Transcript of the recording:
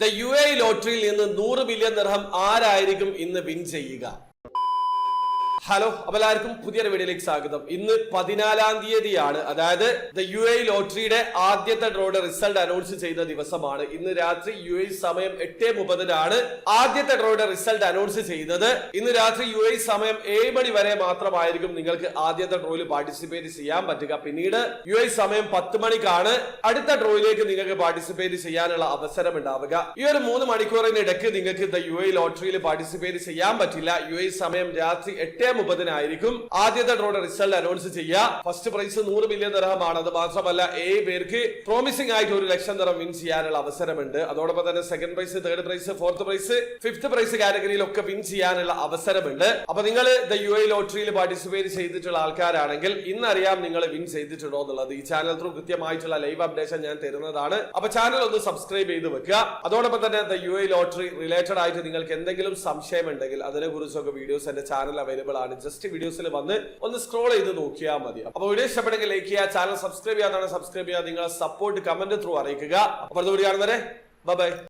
The UAE ലോട്ടറിയിൽ നിന്ന് 100 million ദിർഹം ആരായിരിക്കും ഇന്ന് വിൻ ചെയ്യുക? ഹലോ, അപ്പോൾ എല്ലാവർക്കും പുതിയൊരു വീഡിയോയിലേക്ക് സ്വാഗതം. ഇന്ന് 14-ാം തീയതിയാണ്, അതായത് ദ UAE ലോട്ടറിയുടെ ആദ്യത്തെ ഡ്രോയുടെ റിസൾട്ട് അനൗൺസ് ചെയ്ത ദിവസമാണ്. ഇന്ന് രാത്രി UAE സമയം 8:30 ആദ്യത്തെ ഡ്രോയുടെ റിസൾട്ട് അനൗൺസ് ചെയ്തത്. ഇന്ന് രാത്രി UAE സമയം 7 മണി വരെ മാത്രമായിരിക്കും നിങ്ങൾക്ക് ആദ്യത്തെ ഡ്രോയിൽ പാർട്ടിസിപ്പേറ്റ് ചെയ്യാൻ പറ്റുക. പിന്നീട് UAE സമയം 10 മണിക്കാണ് അടുത്ത ഡ്രോയിലേക്ക് നിങ്ങൾക്ക് പാർട്ടിസിപ്പേറ്റ് ചെയ്യാനുള്ള അവസരം ഉണ്ടാവുക. ഈ ഒരു 3 മണിക്കൂറിനിടയ്ക്ക് നിങ്ങൾക്ക് ദ UAE ലോട്ടറിയിൽ പാർട്ടിസിപ്പേറ്റ് ചെയ്യാൻ പറ്റില്ല. UAE സമയം രാത്രി 8:30 ആദ്യത്തെ ഡ്രോയുടെ റിസൾട്ട് അനൗൺസ് ചെയ്യുക. ഫസ്റ്റ് പ്രൈസ് 100 മില്യൺ ദിർഹമാണ്. അത് മാത്രമല്ല 7 പേർക്ക് പ്രോമിസിംഗ് ആയിട്ട് 1 ലക്ഷം ദിർഹം വിൻ ചെയ്യാനുള്ള അവസരമുണ്ട്. അതോടൊപ്പം തന്നെ second prize, third prize, fourth prize, fifth prize കാറ്റഗറിയിലൊക്കെ വിൻ ചെയ്യാനുള്ള അവസരമുണ്ട്. അപ്പൊ നിങ്ങൾ ദ UAE ലോട്ടറിയിൽ പാർട്ടിസിപ്പേറ്റ് ചെയ്തിട്ടുള്ള ആൾക്കാരാണെങ്കിൽ ഇന്നറിയാം നിങ്ങൾ വിൻ ചെയ്തിട്ടുണ്ടോ എന്നുള്ളത്. ഈ ചാനൽ ത്രൂ കൃത്യമായിട്ടുള്ള ലൈവ് അപ്ഡേഷൻ ഞാൻ തരുന്നതാണ്. അപ്പൊ ചാനൽ ഒന്ന് സബ്സ്ക്രൈബ് ചെയ്ത് വെക്കുക. അതോടൊപ്പം തന്നെ ദ UAE ലോട്ടറി റിലേറ്റഡ് ആയിട്ട് നിങ്ങൾക്ക് എന്തെങ്കിലും സംശയം ഉണ്ടെങ്കിൽ അതിനെ കുറിച്ചൊക്കെ വീഡിയോസ് എന്റെ ചാനൽ അവൈലബിൾ ആണ്. ജസ്റ്റ് വീഡിയോസിൽ വന്ന് ഒന്ന് സ്ക്രോൾ ചെയ്ത് നോക്കിയാൽ മതി. അപ്പൊ വീഡിയോ ഇഷ്ടപ്പെട്ടെങ്കിൽ ലൈക്ക് ചെയ്യുക, ചാനൽ സബ്സ്ക്രൈബ് ചെയ്യാതാണ് സബ്സ്ക്രൈബ് ചെയ്യുക, നിങ്ങളെ സപ്പോർട്ട് കമന്റ് ത്രൂ അറിയിക്കുക. അപ്പോൾ അടുത്ത വീഡിയോ കാണുന്നവരെ ബൈ ബൈ.